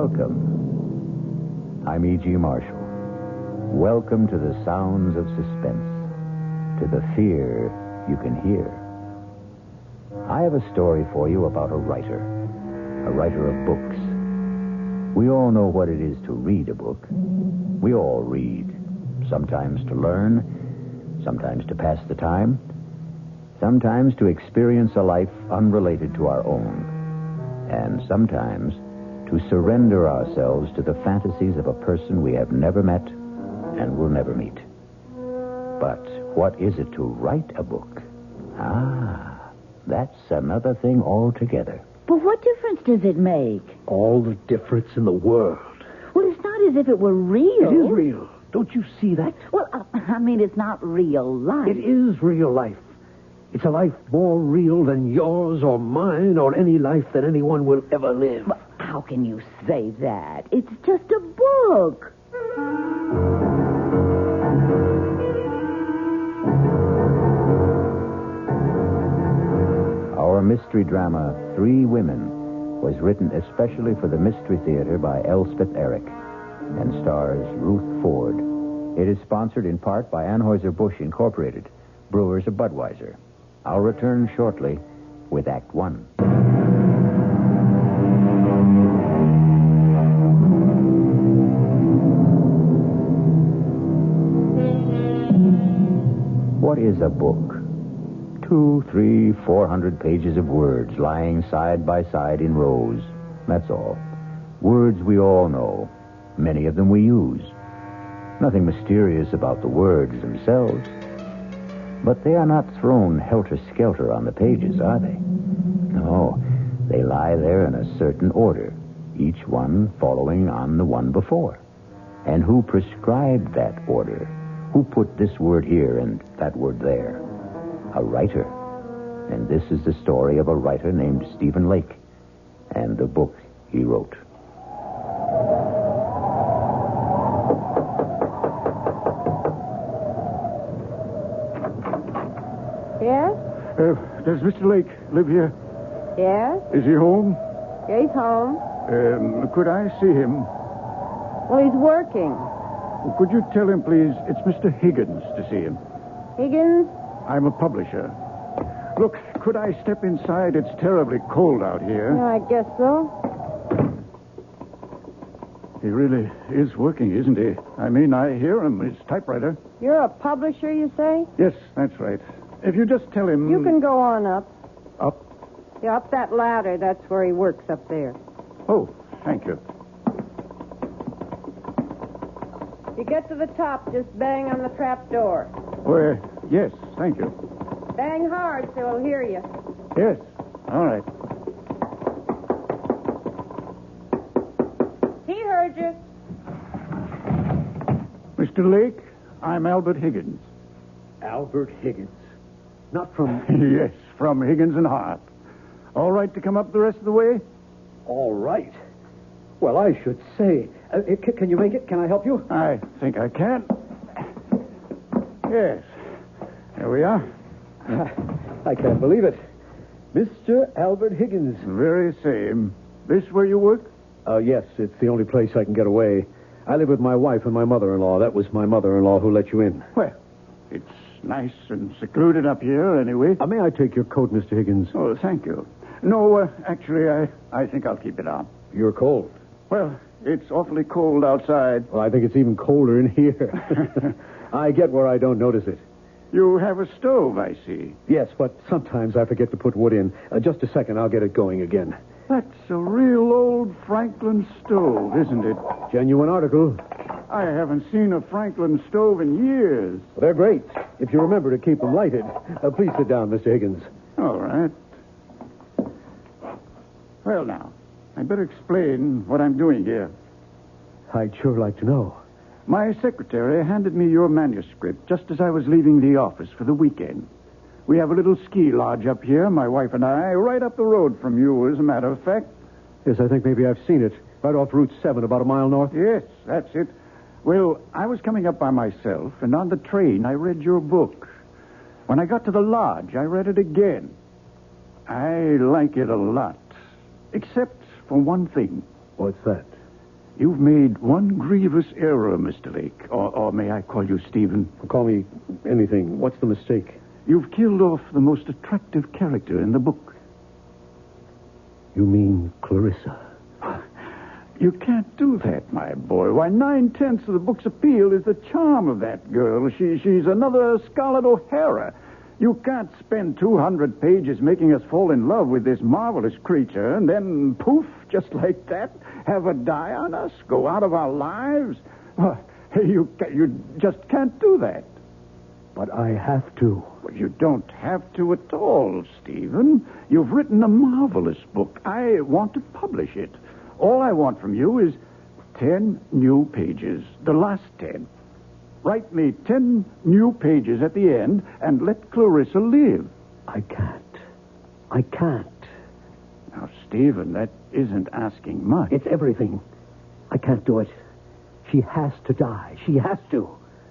Welcome. I'm E.G. Marshall. Welcome to the sounds of suspense, to the fear you can hear. I have a story for you about a writer of books. We all know what it is to read a book. We all read, sometimes to learn, sometimes to pass the time, sometimes to experience a life unrelated to our own, and sometimes to surrender ourselves to the fantasies of a person we have never met and will never meet. But what is it to write a book? That's another thing altogether. But what difference does it make? All the difference in the world. Well, it's not as if it were real. It is real. Don't you see that? Well, it's not real life. It is real life. It's a life more real than yours or mine or any life that anyone will ever live. Well, how can you say that? It's just a book. Our mystery drama, 3 Women, was written especially for the Mystery Theater by Elspeth Eric and stars Ruth Ford. It is sponsored in part by Anheuser-Busch Incorporated, brewers of Budweiser. I'll return shortly with Act 1. What is a book? 200, 300, 400 pages of words lying side by side in rows. That's all. Words we all know. Many of them we use. Nothing mysterious about the words themselves. But they are not thrown helter-skelter on the pages, are they? No, they lie there in a certain order, each one following on the one before. And who prescribed that order? Who put this word here and that word there? A writer. And this is the story of a writer named Stephen Lake and the book he wrote. Yes? Does Mr. Lake live here? Yes? Is he home? Yeah, he's home. Could I see him? Well, he's working. Could you tell him, please, it's Mr. Higgins to see him? Higgins? I'm a publisher. Look, could I step inside? It's terribly cold out here. Yeah, I guess so. He really is working, isn't he? I mean, I hear him, his typewriter. You're a publisher, you say? Yes, that's right. If you just tell him... You can go on up. Up? Yeah, up that ladder. That's where he works up there. Oh, thank you. You get to the top, just bang on the trap door. Well, yes, thank you. Bang hard so he'll hear you. Yes, all right. He heard you. Mr. Lake, I'm Albert Higgins. Albert Higgins. Not from... Yes, from Higgins and Hart. All right to come up the rest of the way? All right. Well, I should say. Can you make it? Can I help you? I think I can. Yes. Here we are. I can't believe it. Mr. Albert Higgins. Very same. This where you work? Yes, it's the only place I can get away. I live with my wife and my mother-in-law. That was my mother-in-law who let you in. Well, it's nice and secluded up here, anyway. May I take your coat, Mr. Higgins? Oh, thank you. No, actually, I think I'll keep it on. You're cold. Well, it's awfully cold outside. Well, I think it's even colder in here. I get where I don't notice it. You have a stove, I see. Yes, but sometimes I forget to put wood in. Just a second, I'll get it going again. That's a real old Franklin stove, isn't it? Genuine article. I haven't seen a Franklin stove in years. Well, they're great, if you remember to keep them lighted. Please sit down, Mr. Higgins. All right. Well, now, I'd better explain what I'm doing here. I'd sure like to know. My secretary handed me your manuscript just as I was leaving the office for the weekend. We have a little ski lodge up here, my wife and I, right up the road from you, as a matter of fact. Yes, I think maybe I've seen it. Right off Route 7, about a mile north. Yes, that's it. Well, I was coming up by myself, and on the train I read your book. When I got to the lodge, I read it again. I like it a lot. Except for one thing. What's that? You've made one grievous error, Mr. Lake. Or may I call you Stephen? Call me anything. What's the mistake? You've killed off the most attractive character in the book. You mean Clarissa? You can't do that, my boy. Why, 9/10 of the book's appeal is the charm of that girl. She's another Scarlett O'Hara. You can't spend 200 pages making us fall in love with this marvelous creature and then, poof, just like that, have her die on us, go out of our lives. Well, you just can't do that. But I have to. Well, you don't have to at all, Stephen. You've written a marvelous book. I want to publish it. All I want from you is 10 new pages, the last 10. Write me 10 new pages at the end and let Clarissa live. I can't. Now, Stephen, that isn't asking much. It's everything. I can't do it. She has to die. She has to.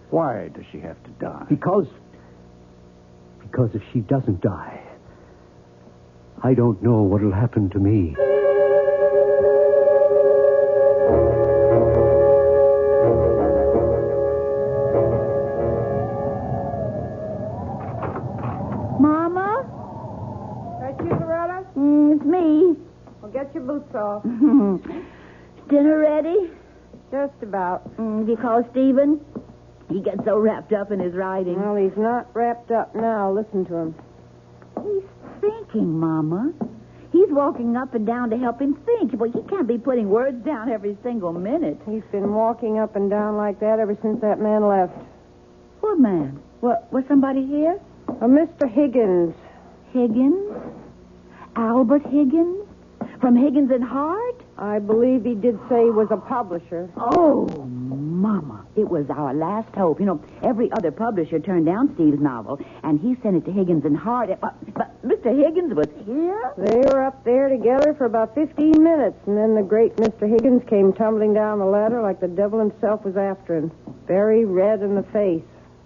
Why does she have to die? Because if she doesn't die, I don't know what'll happen to me. Mama? That you, Loretta? It's me. Well, get your boots off. Dinner ready? Just about. If you call Stephen, he gets so wrapped up in his writing. Well, he's not wrapped up now. Listen to him. He's thinking, Mama. He's walking up and down to help him think. Well, he can't be putting words down every single minute. He's been walking up and down like that ever since that man left. What man? Was somebody here? Mr. Higgins. Higgins? Albert Higgins? From Higgins and Hart? I believe he did say he was a publisher. Oh, Mama, it was our last hope. You know, every other publisher turned down Steve's novel, and he sent it to Higgins and Hart. But Mr. Higgins was here? They were up there together for about 15 minutes, and then the great Mr. Higgins came tumbling down the ladder like the devil himself was after him. Very red in the face.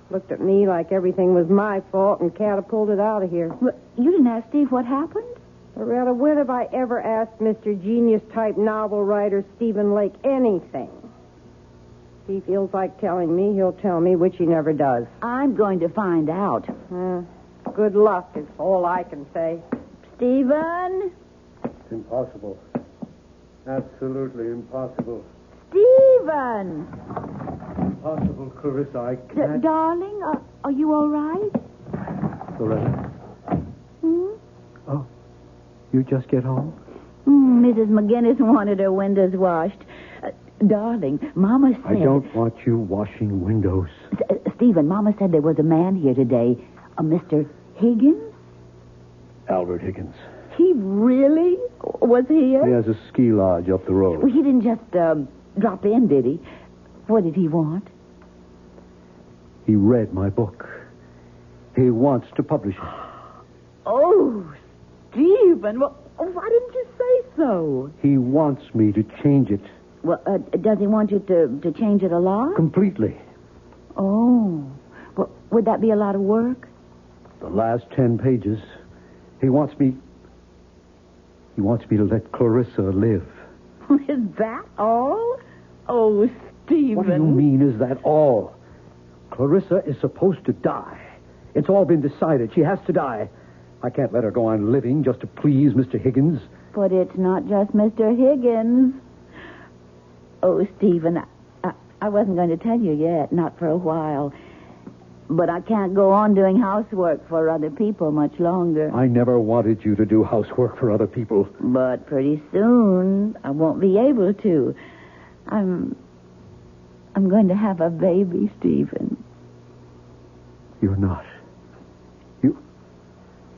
Looked at me like everything was my fault and catapulted out of here. Well, you didn't ask Steve what happened? Loretta, when have I ever asked Mr. Genius-type novel writer Stephen Lake anything? If he feels like telling me, he'll tell me, which he never does. I'm going to find out. Good luck is all I can say. Stephen? It's impossible. Absolutely impossible. Stephen! Impossible, Clarissa. I can't. Darling, are you all right? Loretta? Oh, you just get home? Mrs. McGinnis wanted her windows washed. Darling, Mama said... I don't want you washing windows. Stephen, Mama said there was a man here today, a Mr. Higgins? Albert Higgins. He really was here? He has a ski lodge up the road. Well, he didn't just drop in, did he? What did he want? He read my book. He wants to publish it. Oh, Stephen, well, why didn't you say so? He wants me to change it. Well, does he want you to change it a lot? Completely. Oh. Well, would that be a lot of work? The last 10 pages. He wants me to let Clarissa live. Is that all? Oh, Stephen. What do you mean, is that all? Clarissa is supposed to die. It's all been decided. She has to die. I can't let her go on living just to please Mr. Higgins. But it's not just Mr. Higgins. Oh, Stephen, I wasn't going to tell you yet, not for a while. But I can't go on doing housework for other people much longer. I never wanted you to do housework for other people. But pretty soon, I won't be able to. I'm going to have a baby, Stephen. You're not.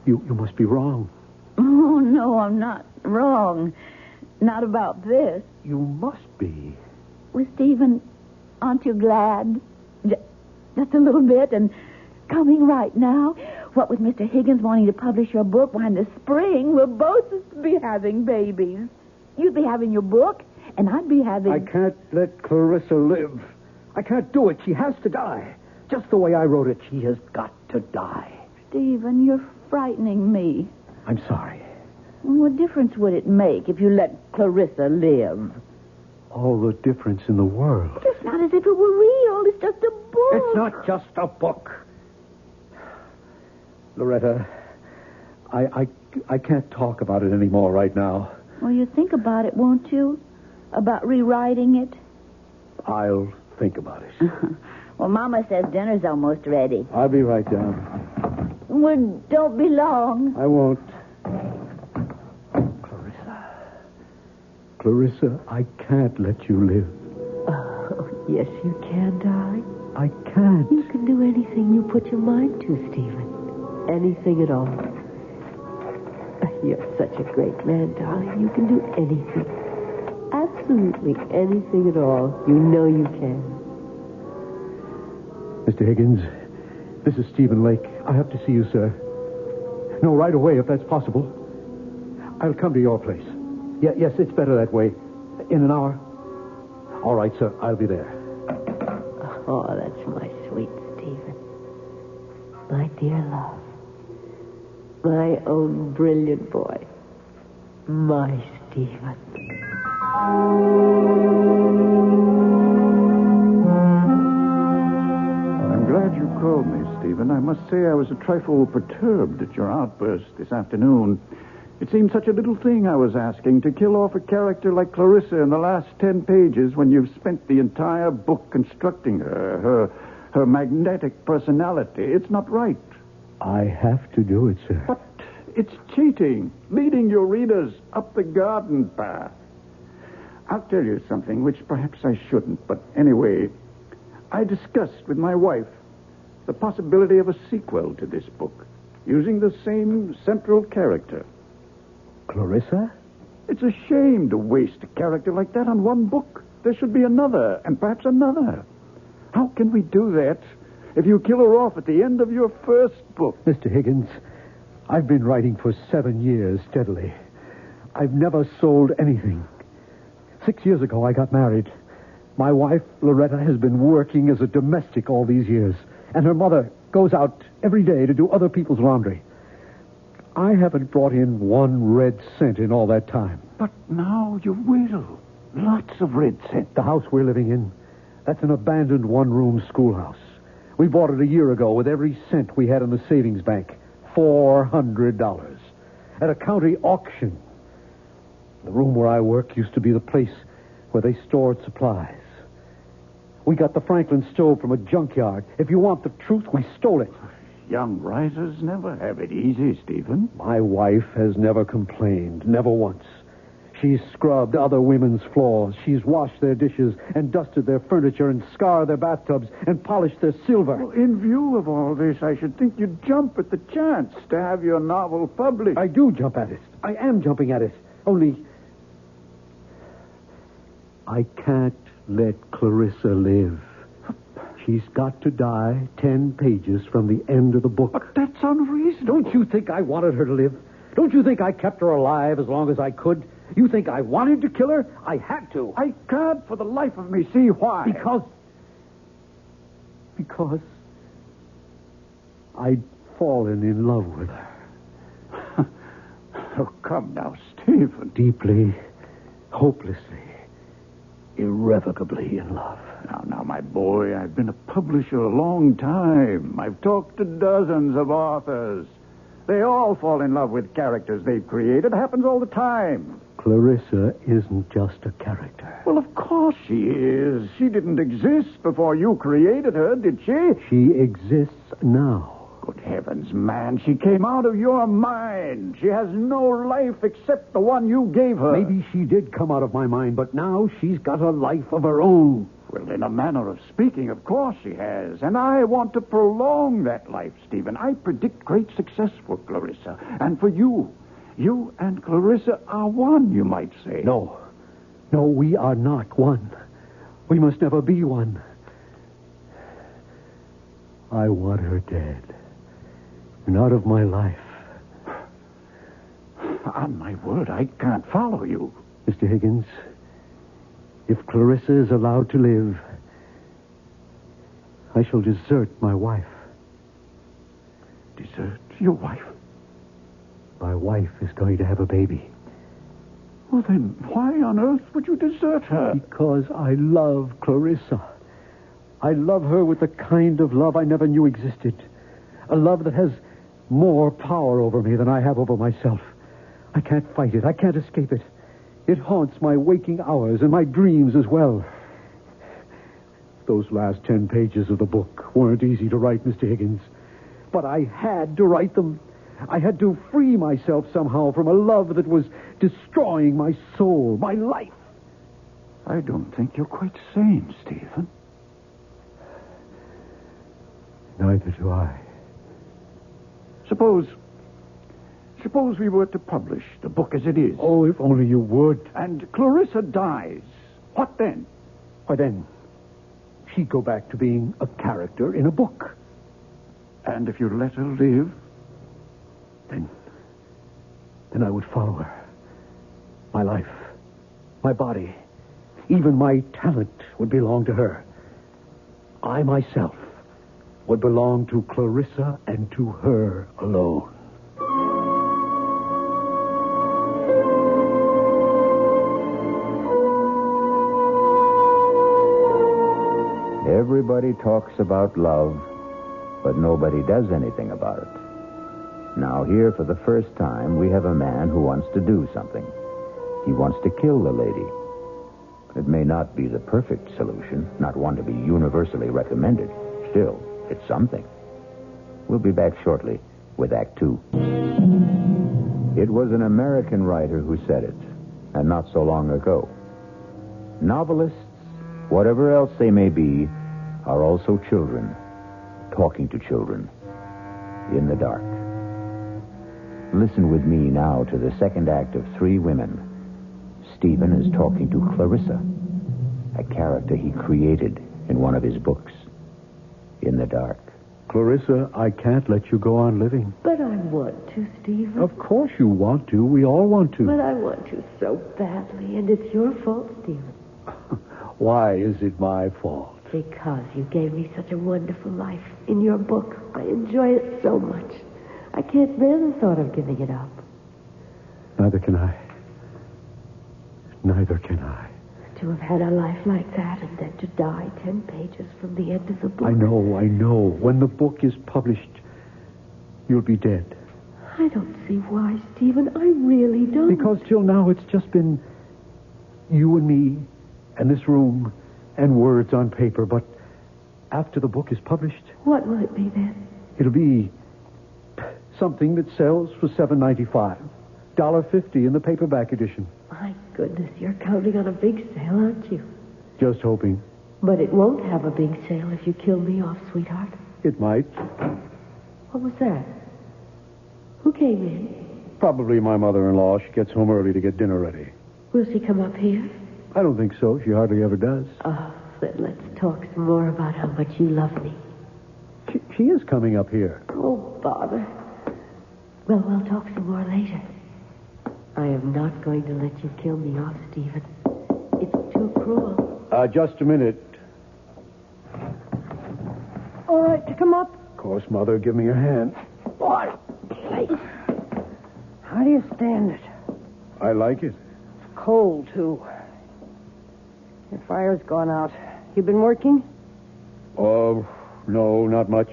You must be wrong. Oh, no, I'm not wrong. Not about this. You must be. Well, Stephen, aren't you glad? Just a little bit, and coming right now. What with Mr. Higgins wanting to publish your book, why, in the spring, we'll both be having babies. You'd be having your book, and I'd be having... I can't let Clarissa live. I can't do it. She has to die. Just the way I wrote it, she has got to die. Stephen, you're frightening me. I'm sorry. What difference would it make if you let Clarissa live? all the difference in the world. It's not as if it were real. It's just a book. It's not just a book. Loretta, I can't talk about it anymore right now. Well, you think about it, won't you? About rewriting it? I'll think about it. Well, Mama says dinner's almost ready. I'll be right down. Well, don't be long. I won't. Clarissa, I can't let you live. Oh, yes, you can, darling. I can't. You can do anything you put your mind to, Stephen. Anything at all. You're such a great man, darling. You can do anything. Absolutely anything at all. You know you can. Mr. Higgins, this is Stephen Lake. I have to see you, sir. No, right away, if that's possible. I'll come to your place. Yes, it's better that way. In an hour. All right, sir. I'll be there. Oh, that's my sweet Stephen. My dear love. My own brilliant boy. My Stephen. I'm glad you called me, Stephen. I must say I was a trifle perturbed at your outburst this afternoon. It seemed such a little thing I was asking, to kill off a character like Clarissa in the last 10 pages when you've spent the entire book constructing her magnetic personality. It's not right. I have to do it, sir. But it's cheating, leading your readers up the garden path. I'll tell you something which perhaps I shouldn't, but anyway, I discussed with my wife the possibility of a sequel to this book, using the same central character. Clarissa? It's a shame to waste a character like that on one book. There should be another, and perhaps another. How can we do that if you kill her off at the end of your first book? Mr. Higgins, I've been writing for 7 years steadily. I've never sold anything. 6 years ago, I got married. My wife, Loretta, has been working as a domestic all these years, and her mother goes out every day to do other people's laundry. I haven't brought in 1 red cent in all that time. But now you will. Lots of red cent. The house we're living in, that's an abandoned 1-room schoolhouse. We bought it a year ago with every cent we had in the savings bank. $400. At a county auction. The room where I work used to be the place where they stored supplies. We got the Franklin stove from a junkyard. If you want the truth, we stole it. Young writers never have it easy, Stephen. My wife has never complained, never once. She's scrubbed other women's floors. She's washed their dishes and dusted their furniture and scoured their bathtubs and polished their silver. Well, in view of all this, I should think you'd jump at the chance to have your novel published. I do jump at it. I am jumping at it. Only, I can't let Clarissa live. She's got to die 10 pages from the end of the book. But that's unreasonable. Don't you think I wanted her to live? Don't you think I kept her alive as long as I could? You think I wanted to kill her? I had to. I can't for the life of me see why. Because I'd fallen in love with her. Oh, come now, Stephen. Deeply, hopelessly, irrevocably in love. Now, my boy, I've been a publisher a long time. I've talked to dozens of authors. They all fall in love with characters they've created. It happens all the time. Clarissa isn't just a character. Well, of course she is. She didn't exist before you created her, did she? She exists now. Good heavens, man. She came out of your mind. She has no life except the one you gave her. Maybe she did come out of my mind, but now she's got a life of her own. Well, in a manner of speaking, of course she has. And I want to prolong that life, Stephen. I predict great success for Clarissa. And for you. You and Clarissa are one, you might say. No, we are not one. We must never be one. I want her dead. And out of my life. On my word, I can't follow you. Mr. Higgins, if Clarissa is allowed to live, I shall desert my wife. Desert your wife? My wife is going to have a baby. Well, then, why on earth would you desert her? Because I love Clarissa. I love her with the kind of love I never knew existed. A love that has more power over me than I have over myself. I can't fight it. I can't escape it. It haunts my waking hours and my dreams as well. Those last 10 pages of the book weren't easy to write, Mr. Higgins. But I had to write them. I had to free myself somehow from a love that was destroying my soul, my life. I don't think you're quite sane, Stephen. Neither do I. Suppose we were to publish the book as it is. Oh, if only you would. And Clarissa dies. What then? Why, then, she'd go back to being a character in a book. And if you let her live? Then I would follow her. My life, my body, even my talent would belong to her. I myself would belong to Clarissa and to her alone. Everybody talks about love, but nobody does anything about it. Now, here for the first time, we have a man who wants to do something. He wants to kill the lady. It may not be the perfect solution, not one to be universally recommended. Still, it's something. We'll be back shortly with Act 2. It was an American writer who said it, and not so long ago. Novelists, whatever else they may be, are also children, talking to children, in the dark. Listen with me now to the second act of Three Women. Stephen is talking to Clarissa, a character he created in one of his books, In the Dark. Clarissa, I can't let you go on living. But I want to, Stephen. Of course you want to. We all want to. But I want to so badly, and it's your fault, Stephen. Why is it my fault? Because you gave me such a wonderful life in your book. I enjoy it so much. I can't bear the thought of giving it up. Neither can I. Neither can I. To have had a life like that and then to die 10 pages from the end of the book. I know. When the book is published, you'll be dead. I don't see why, Stephen. I really don't. Because till now it's just been you and me and this room and words on paper. But after the book is published... What will it be then? It'll be something that sells for $7.95. $1.50 in the paperback edition. My goodness, you're counting on a big sale, aren't you? Just hoping. But it won't have a big sale if you kill me off, sweetheart. It might. What was that? Who came in? Probably my mother-in-law. She gets home early to get dinner ready. Will she come up here? I don't think so. She hardly ever does. Oh, then let's talk some more about how much you love me. She is coming up here. Oh, bother. Well, we'll talk some more later. I am not going to let you kill me off, Stephen. It's too cruel. Just a minute. All right to come up? Of course, Mother. Give me your hand. What a place. How do you stand it? I like it. It's cold, too. Your fire's gone out. You been working? Oh, no, not much.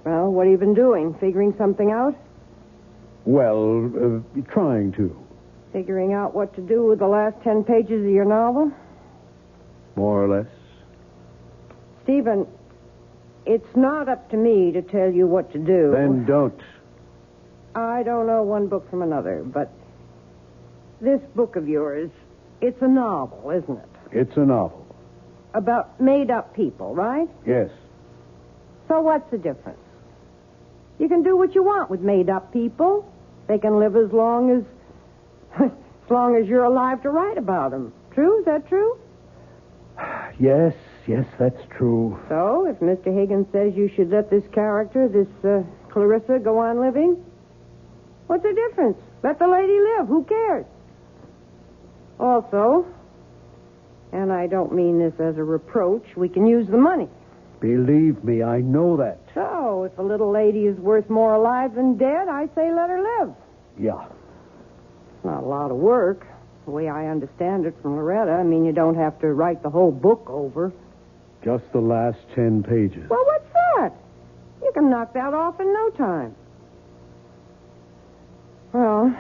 Well, what have you been doing? Figuring something out? Well, trying to. Figuring out what to do with the last 10 pages of your novel? More or less. Stephen, it's not up to me to tell you what to do. Then don't. I don't know one book from another, but this book of yours, it's a novel, isn't it? It's a novel. About made-up people, right? Yes. So what's the difference? You can do what you want with made-up people. They can live as long as you're alive to write about them. True? Is that true? Yes, that's true. So, if Mr. Higgins says you should let this character, this Clarissa, go on living, what's the difference? Let the lady live. Who cares? Also, and I don't mean this as a reproach, we can use the money. Believe me, I know that. So, if a little lady is worth more alive than dead, I say let her live. Yeah. It's not a lot of work. The way I understand it from Loretta, I mean, you don't have to write the whole book over. Just the last 10 pages. Well, what's that? You can knock that off in no time. Well,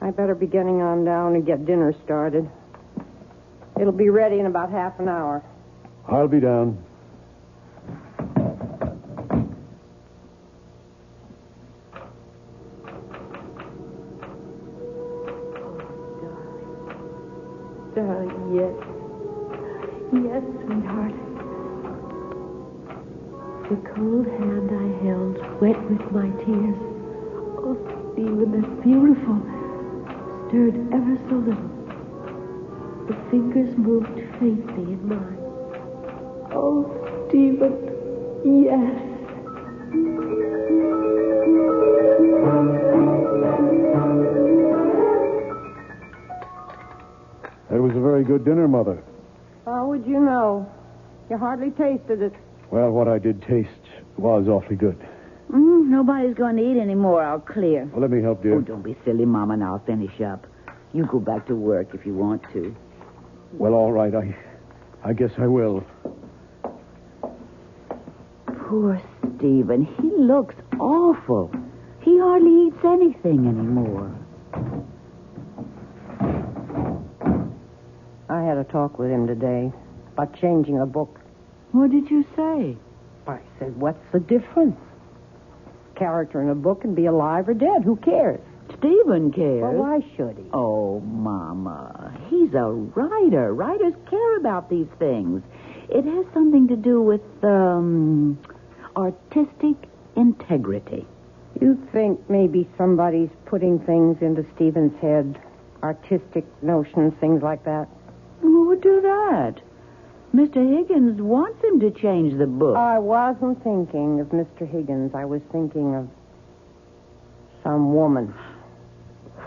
I better be getting on down and get dinner started. It'll be ready in about half an hour. I'll be down. Darling, yes. Yes, sweetheart. The cold hand I held, wet with my tears. Oh, Stephen, that's beautiful. Stirred ever so little. The fingers moved faintly in mine. Oh, Stephen, yes. That was a very good dinner, Mother. How would you know? You hardly tasted it. Well, what I did taste was awfully good. Nobody's going to eat anymore. I'll clear. Well, let me help, dear. Oh, don't be silly, Mama, and I'll finish up. You go back to work if you want to. Well, all right. I guess I will. Poor Stephen. He looks awful. He hardly eats anything anymore. I had a talk with him today about changing the book. What did you say? I said, what's the difference? Character in a book can be alive or dead. Who cares? Stephen cares. Well, why should he? Oh, Mama. He's a writer. Writers care about these things. It has something to do with, artistic integrity. You think maybe somebody's putting things into Stephen's head? Artistic notions, things like that? Who would do that? Mr. Higgins wants him to change the book. I wasn't thinking of Mr. Higgins. I was thinking of some woman.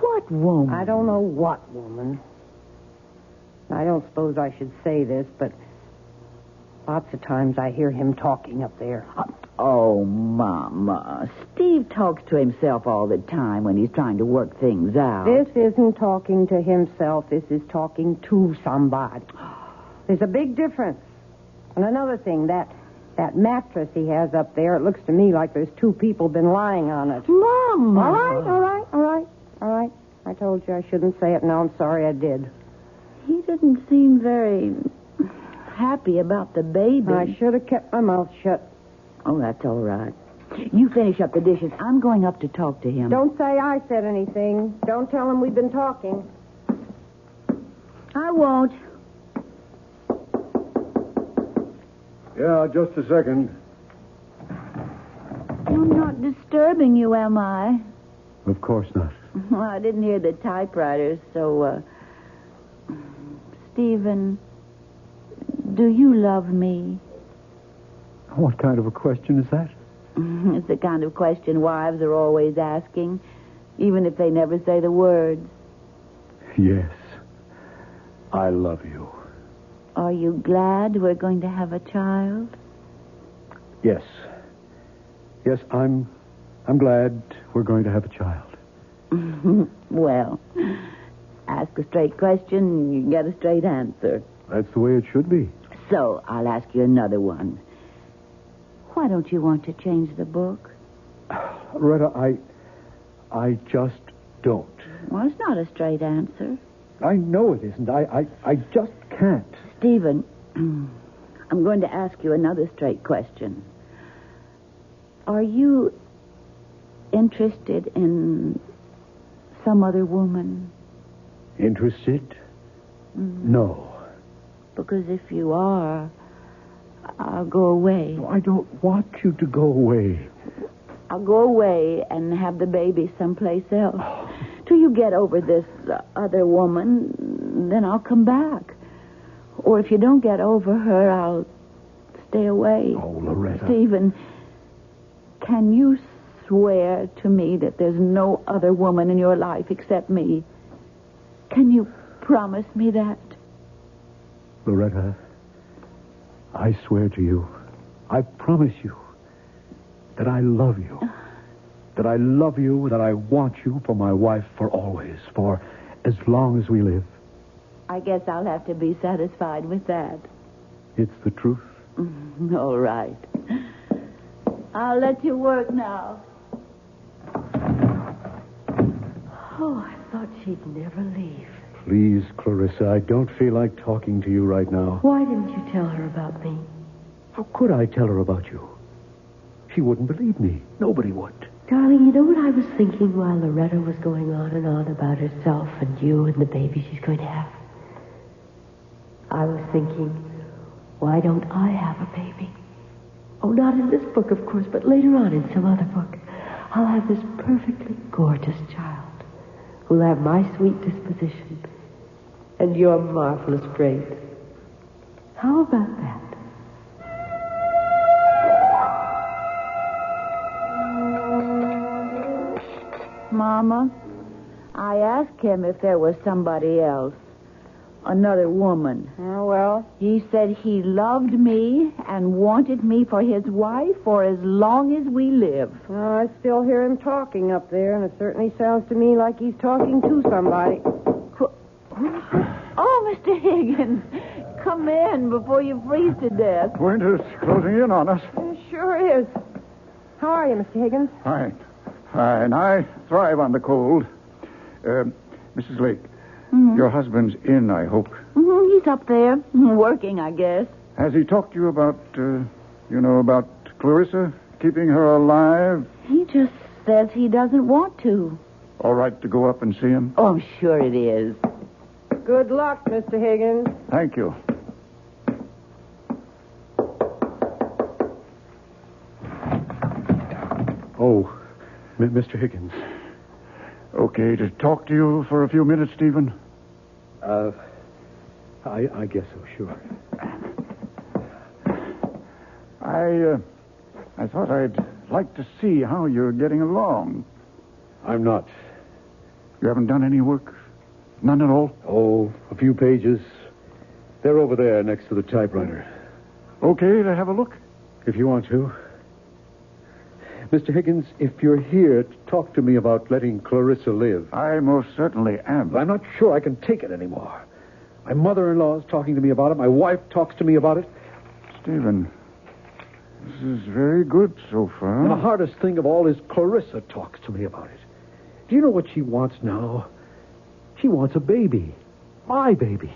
What woman? I don't know what woman. I don't suppose I should say this, but lots of times I hear him talking up there. Oh, Mama. Steve talks to himself all the time when he's trying to work things out. This isn't talking to himself. This is talking to somebody. There's a big difference. And another thing, that mattress he has up there, it looks to me like there's two people been lying on it. Mama! All right. I told you I shouldn't say it. Now I'm sorry I did. He didn't seem very happy about the baby. I should have kept my mouth shut. Oh, that's all right. You finish up the dishes. I'm going up to talk to him. Don't say I said anything. Don't tell him we've been talking. I won't. Yeah, just a second. I'm not disturbing you, am I? Of course not. Well, I didn't hear the typewriter, so, Stephen, do you love me? What kind of a question is that? It's the kind of question wives are always asking, even if they never say the words. Yes. I love you. Are you glad we're going to have a child? Yes. Yes, I'm glad we're going to have a child. Well, ask a straight question and you get a straight answer. That's the way it should be. So, I'll ask you another one. Why don't you want to change the book? Loretta, I just don't. Well, it's not a straight answer. I know it isn't. I just can't. Stephen, I'm going to ask you another straight question. Are you interested in some other woman? Interested? No. Because if you are, I'll go away. No, I don't want you to go away. I'll go away and have the baby someplace else. Till you get over this other woman, then I'll come back. Or if you don't get over her, I'll stay away. Oh, Loretta. Stephen, can you swear to me that there's no other woman in your life except me? Can you promise me that? Loretta, I swear to you, I promise you that I love you. that I love you, that I want you for my wife for always, for as long as we live. I guess I'll have to be satisfied with that. It's the truth. All right. I'll let you work now. Oh, I thought she'd never leave. Please, Clarissa, I don't feel like talking to you right now. Why didn't you tell her about me? How could I tell her about you? She wouldn't believe me. Nobody would. Darling, you know what I was thinking while Loretta was going on and on about herself and you and the baby she's going to have? I was thinking, why don't I have a baby? Oh, not in this book, of course, but later on in some other book. I'll have this perfectly gorgeous child who'll have my sweet disposition and your marvelous brain. How about that? Mama, I asked him if there was somebody else. Another woman. Oh, well. He said he loved me and wanted me for his wife for as long as we live. Well, I still hear him talking up there, and it certainly sounds to me like he's talking to somebody. Oh, Mr. Higgins, come in before you freeze to death. Winter's closing in on us. It sure is. How are you, Mr. Higgins? Fine. I thrive on the cold. Mrs. Lake, your husband's in, I hope. He's up there, working, I guess. Has he talked to you about, about Clarissa, keeping her alive? He just says he doesn't want to. All right to go up and see him? Oh, I'm sure it is. Good luck, Mr. Higgins. Thank you. Oh, Mr. Higgins. Okay to talk to you for a few minutes, Stephen? I guess so, sure. I thought I'd like to see how you're getting along. I'm not. You haven't done any work? None at all? Oh, a few pages. They're over there next to the typewriter. Okay to have a look? If you want to. Mr. Higgins, if you're here to talk to me about letting Clarissa live... I most certainly am. I'm not sure I can take it anymore. My mother-in-law is talking to me about it. My wife talks to me about it. Stephen, this is very good so far. And the hardest thing of all is Clarissa talks to me about it. Do you know what she wants now? She wants a baby. My baby.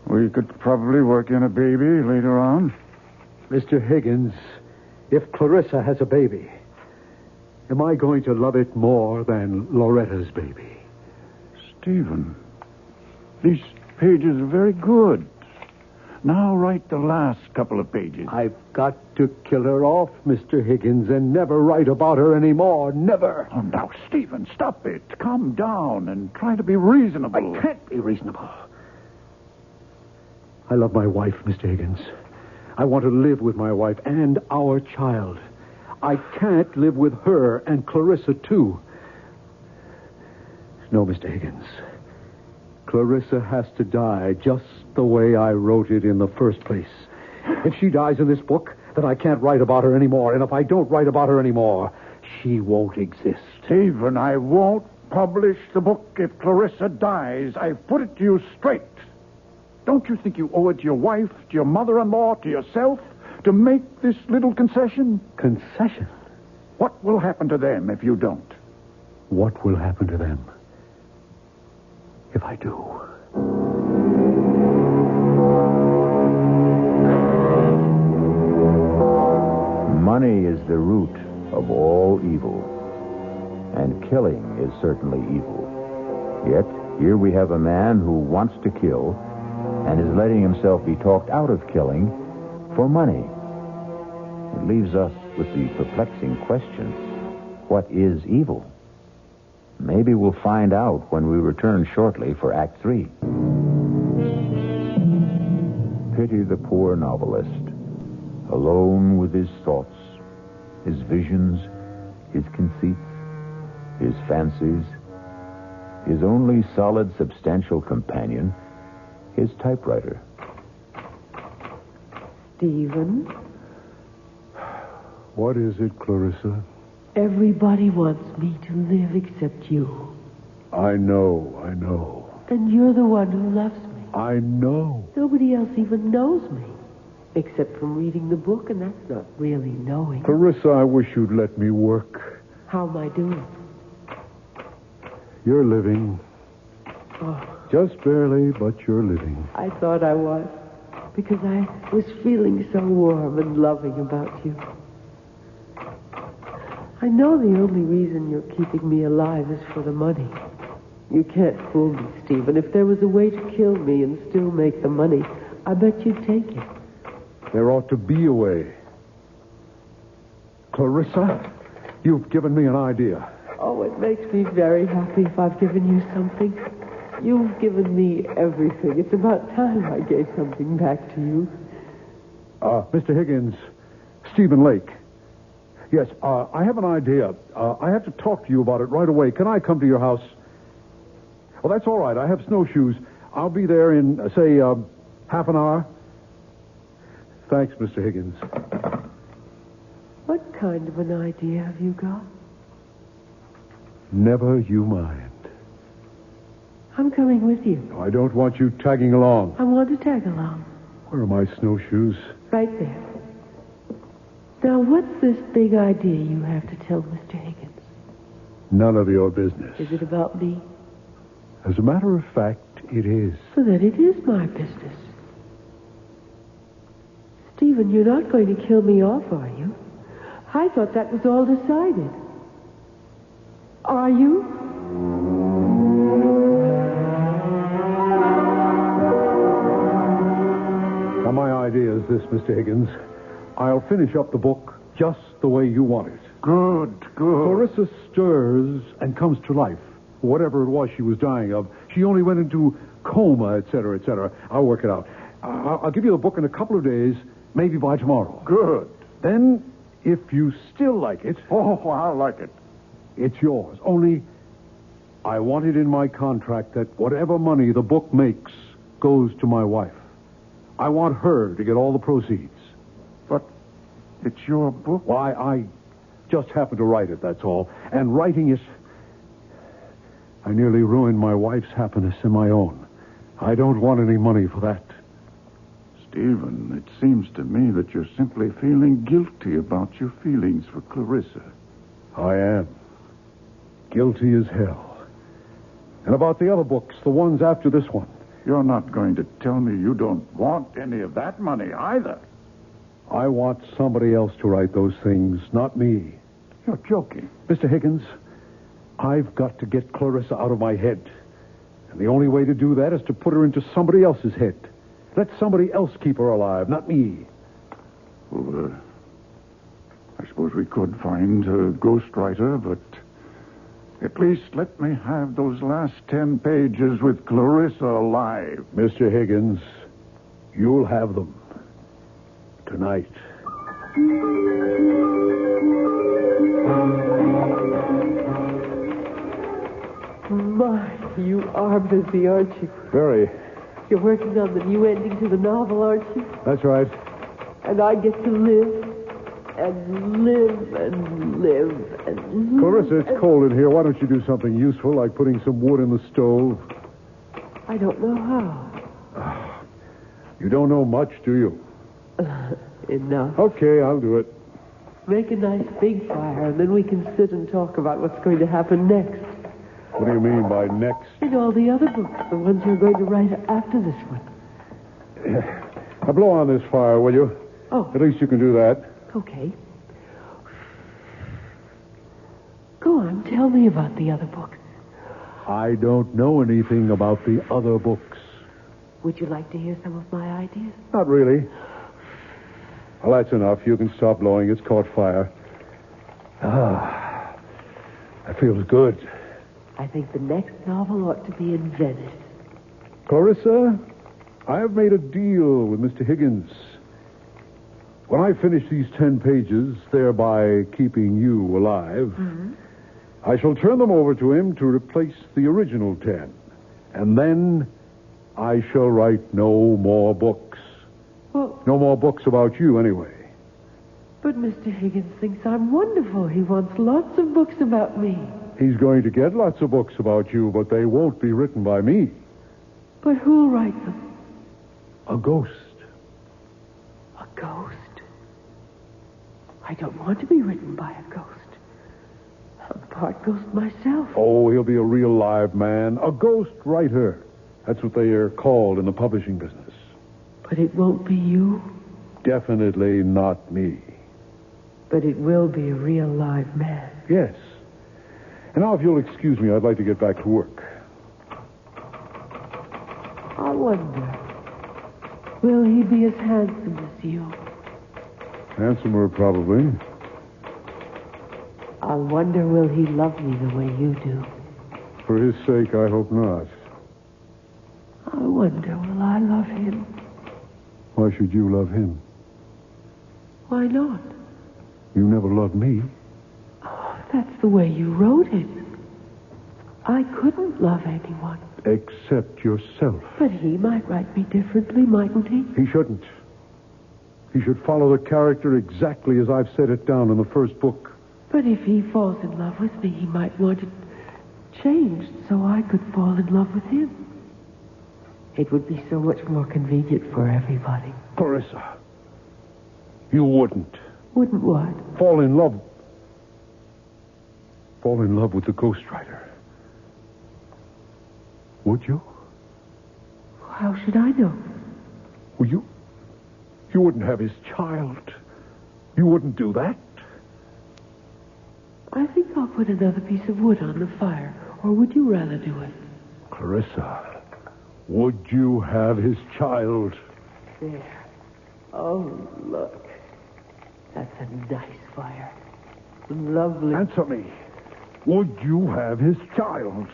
We could probably work in a baby later on. Mr. Higgins, if Clarissa has a baby, am I going to love it more than Loretta's baby? Stephen, these pages are very good. Now write the last couple of pages. I've got to kill her off, Mr. Higgins, and never write about her anymore. Never. Oh, now, Stephen, stop it. Calm down and try to be reasonable. I can't be reasonable. I love my wife, Mr. Higgins. I want to live with my wife and our child. I can't live with her and Clarissa, too. No, Mr. Higgins. Clarissa has to die just the way I wrote it in the first place. If she dies in this book, then I can't write about her anymore. And if I don't write about her anymore, she won't exist. Stephen, I won't publish the book if Clarissa dies. I've put it to you straight. Don't you think you owe it to your wife, to your mother-in-law, to yourself, to make this little concession? Concession? What will happen to them if you don't? What will happen to them if I do? Money is the root of all evil, and killing is certainly evil. Yet, here we have a man who wants to kill and is letting himself be talked out of killing for money. It leaves us with the perplexing question, what is evil? Maybe we'll find out when we return shortly for Act 3. Pity the poor novelist, alone with his thoughts, his visions, his conceits, his fancies, his only solid, substantial companion, his typewriter. Stephen? What is it, Clarissa? Everybody wants me to live except you. I know. And you're the one who loves me. I know. Nobody else even knows me. Except from reading the book, and that's not really knowing. Clarissa, I wish you'd let me work. How am I doing? You're living. Oh, Just barely, but you're living. I thought I was. Because I was feeling so warm and loving about you. I know the only reason you're keeping me alive is for the money. You can't fool me, Stephen. If there was a way to kill me and still make the money, I bet you'd take it. There ought to be a way. Clarissa, you've given me an idea. Oh, it makes me very happy if I've given you something. You've given me everything. It's about time I gave something back to you. Mr. Higgins, Stephen Lake. Yes, I have an idea. I have to talk to you about it right away. Can I come to your house? Well, that's all right. I have snowshoes. I'll be there in, say, half an hour. Thanks, Mr. Higgins. What kind of an idea have you got? Never you mind. I'm coming with you. I don't want you tagging along. I want to tag along. Where are my snowshoes? Right there. Now, what's this big idea you have to tell Mr. Higgins? None of your business. Is it about me? As a matter of fact, it is. So then it is my business. Stephen, you're not going to kill me off, are you? I thought that was all decided. Are you? Now, my idea is this, Mr. Higgins. I'll finish up the book just the way you want it. Good. Clarissa stirs and comes to life. Whatever it was she was dying of, she only went into coma, etc., etc. I'll work it out. I'll give you the book in a couple of days, maybe by tomorrow. Good. Then, if you still like it... Oh, I like it. It's yours. Only, I want it in my contract that whatever money the book makes goes to my wife. I want her to get all the proceeds. But it's your book. Why, I just happened to write it, that's all. And writing it... I nearly ruined my wife's happiness and my own. I don't want any money for that. Stephen, it seems to me that you're simply feeling guilty about your feelings for Clarissa. I am. Guilty as hell. And about the other books, the ones after this one. You're not going to tell me you don't want any of that money either. I want somebody else to write those things, not me. You're joking. Mr. Higgins, I've got to get Clarissa out of my head. And the only way to do that is to put her into somebody else's head. Let somebody else keep her alive, not me. Well, I suppose we could find a ghostwriter, but at least let me have those last 10 pages with Clarissa alive. Mr. Higgins, you'll have them. Tonight. My, you are busy, aren't you? Very. You're working on the new ending to the novel, aren't you? That's right. And I get to live and live and live and... Clarissa, it's cold in here. Why don't you do something useful, like putting some wood in the stove? I don't know how. You don't know much, do you? Enough. Okay, I'll do it. Make a nice big fire, and then we can sit and talk about what's going to happen next. What do you mean by next? And all the other books, the ones you're going to write after this one. Now blow on this fire, will you? Oh. At least you can do that. Okay. Go on, tell me about the other books. I don't know anything about the other books. Would you like to hear some of my ideas? Not really. Well, that's enough. You can stop blowing. It's caught fire. Ah, that feels good. I think the next novel ought to be in Venice. Clarissa, I have made a deal with Mr. Higgins. When I finish these 10 pages, thereby keeping you alive, I shall turn them over to him to replace the original 10. And then I shall write no more books. Well, No more books about you, anyway. But Mr. Higgins thinks I'm wonderful. He wants lots of books about me. He's going to get lots of books about you, but they won't be written by me. But who'll write them? A ghost. A ghost? I don't want to be written by a ghost. I'm part ghost myself. Oh, he'll be a real live man. A ghost writer. That's what they are called in the publishing business. But it won't be you. Definitely not me. But it will be a real live man. Yes. And now, if you'll excuse me, I'd like to get back to work. I wonder, will he be as handsome as you? Handsomer, probably. I wonder, will he love me the way you do? For his sake, I hope not. I wonder, will I love him? Why should you love him? Why not? You never loved me. Oh, that's the way you wrote it. I couldn't love anyone. Except yourself. But he might write me differently, mightn't he? He shouldn't. He should follow the character exactly as I've set it down in the first book. But if he falls in love with me, he might want it changed so I could fall in love with him. It would be so much more convenient for everybody. Clarissa, you wouldn't. Wouldn't what? Fall in love with the ghostwriter. Would you? How should I know? Well, you wouldn't have his child. You wouldn't do that. I think I'll put another piece of wood on the fire. Or would you rather do it? Clarissa, would you have his child? There. Oh, look. That's a nice fire. Lovely. Answer me. Would you have his child?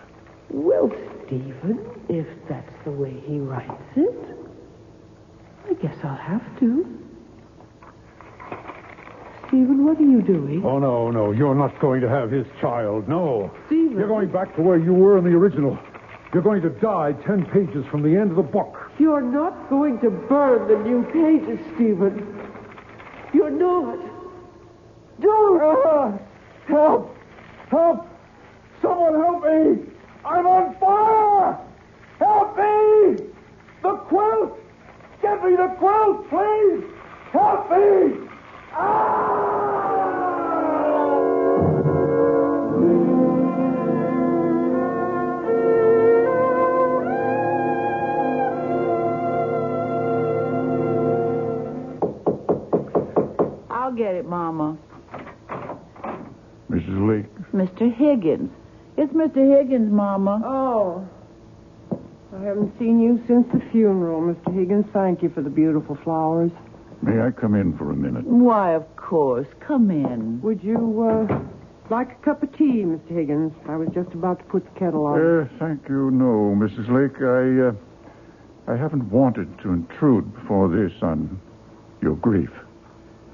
Well, Stephen, if that's the way he writes it, I guess I'll have to. Stephen, what are you doing? Oh, no. You're not going to have his child. No. Stephen. You're going back to where you were in the original. You're going to die 10 pages from the end of the book. You're not going to burn the new pages, Stephen. You're not. Don't. Help! Help! Someone help me! I'm on fire! Help me! The quilt! Get me the quilt, please! Help me! I'll get it, Mama. Mrs. Lake. Mr. Higgins. It's Mr. Higgins, Mama. Oh. I haven't seen you since the funeral, Mr. Higgins. Thank you for the beautiful flowers. May I come in for a minute? Why, of course. Come in. Would you, like a cup of tea, Mr. Higgins? I was just about to put the kettle on. Thank you, no, Mrs. Lake. I haven't wanted to intrude before this on your grief.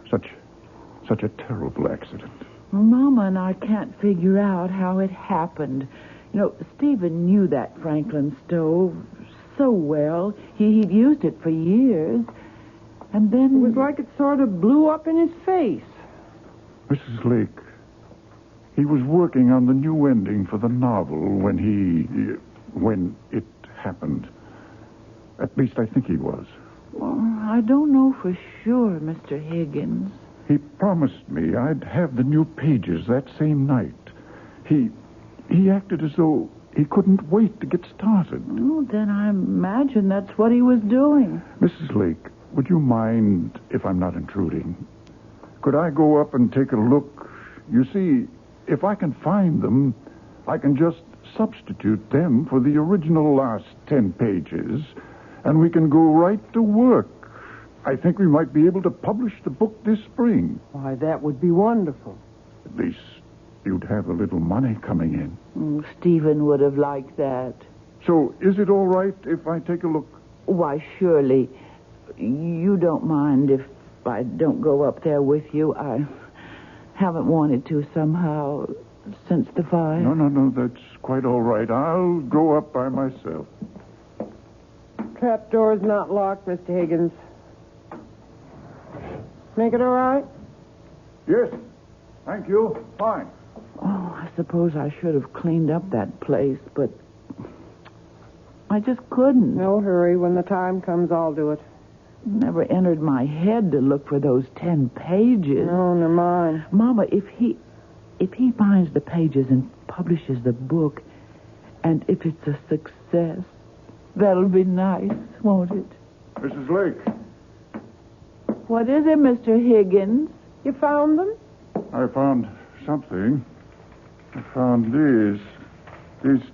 Such a terrible accident. Mama and I can't figure out how it happened. You know, Stephen knew that Franklin stove so well. He'd used it for years. And then... It was like it sort of blew up in his face. Mrs. Lake, he was working on the new ending for the novel when it happened. At least I think he was. Well, I don't know for sure, Mr. Higgins. He promised me I'd have the new pages that same night. He acted as though he couldn't wait to get started. Oh, then I imagine that's what he was doing. Mrs. Lake, would you mind if I'm not intruding? Could I go up and take a look? You see, if I can find them, I can just substitute them for the original last 10 pages, and we can go right to work. I think we might be able to publish the book this spring. Why, that would be wonderful. At least you'd have a little money coming in. Stephen would have liked that. So is it all right if I take a look? Why, surely. You don't mind if I don't go up there with you? I haven't wanted to somehow since the fire. No, that's quite all right. I'll go up by myself. Trapdoor's not locked, Mr. Higgins. Make it all right? Yes. Thank you. Fine. Oh, I suppose I should have cleaned up that place, but I just couldn't. No hurry. When the time comes, I'll do it. It never entered my head to look for those 10 pages. No, never mind. Mama, if he finds the pages and publishes the book, and if it's a success, that'll be nice, won't it? Mrs. Lake. What is it, Mr. Higgins? You found them? I found something. I found these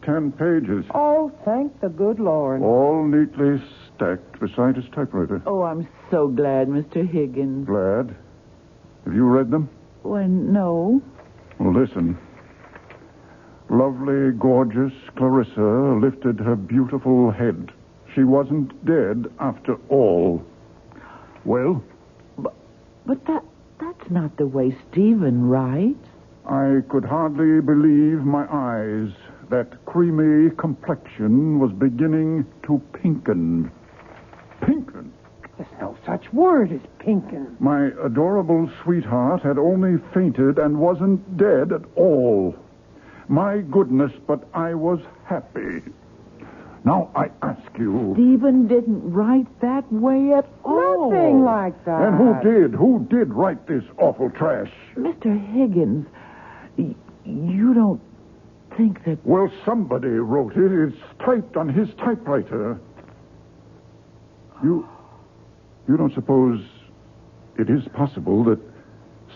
10 pages. Oh, thank the good Lord. All neatly stacked beside his typewriter. Oh, I'm so glad, Mr. Higgins. Glad. Have you read them? Well, no. Well, listen. Lovely, gorgeous Clarissa lifted her beautiful head. She wasn't dead after all. Well? But that's not the way Stephen writes. I could hardly believe my eyes. That creamy complexion was beginning to pinken. Pinken? There's no such word as pinken. My adorable sweetheart had only fainted and wasn't dead at all. My goodness, but I was happy. Now, I ask you... Stephen didn't write that way at all. Nothing like that. And who did? Who did write this awful trash? Mr. Higgins, you don't think that... Well, somebody wrote it. It's typed on his typewriter. You don't suppose it is possible that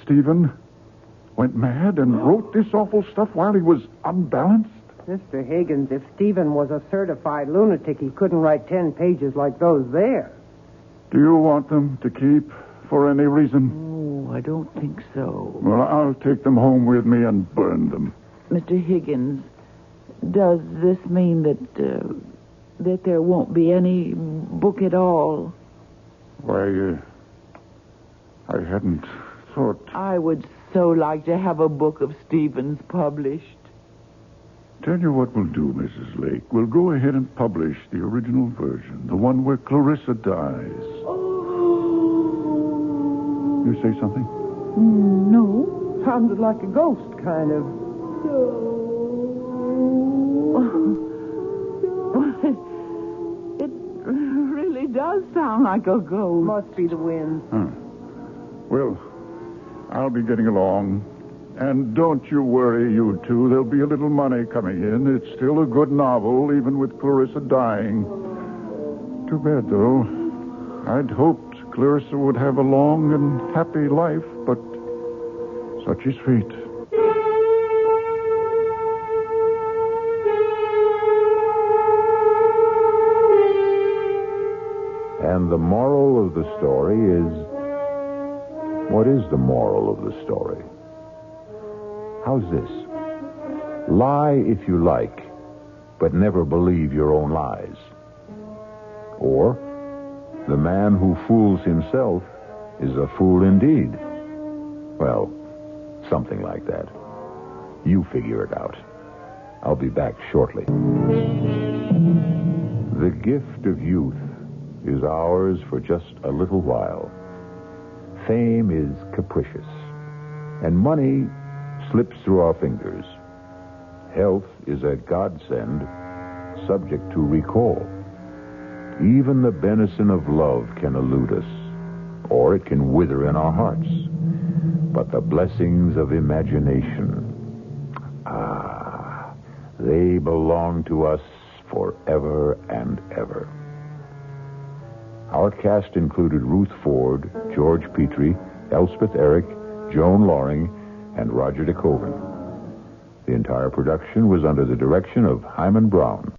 Stephen went mad and wrote this awful stuff while he was unbalanced? Mr. Higgins, if Stephen was a certified lunatic, he couldn't write 10 pages like those there. Do you want them to keep for any reason? Oh, I don't think so. Well, I'll take them home with me and burn them. Mr. Higgins, does this mean that there won't be any book at all? Why, I hadn't thought... I would so like to have a book of Stephen's published. Tell you what we'll do, Mrs. Lake. We'll go ahead and publish the original version, the one where Clarissa dies. You say something? No. Sounded like a ghost, kind of. It really does sound like a ghost. Must be the wind. Huh. Well, I'll be getting along. And don't you worry, you two. There'll be a little money coming in. It's still a good novel, even with Clarissa dying. Too bad, though. I'd hoped Clarissa would have a long and happy life, but such is fate. And the moral of the story is... What is the moral of the story? How's this? Lie if you like, but never believe your own lies. Or, the man who fools himself is a fool indeed. Well, something like that. You figure it out. I'll be back shortly. The gift of youth is ours for just a little while. Fame is capricious, and money slips through our fingers. Health is a godsend, subject to recall. Even the benison of love can elude us, or it can wither in our hearts. But the blessings of imagination, they belong to us forever and ever. Our cast included Ruth Ford, George Petrie, Elspeth Eric, Joan Loring, and Roger DeCoven. The entire production was under the direction of Himan Brown.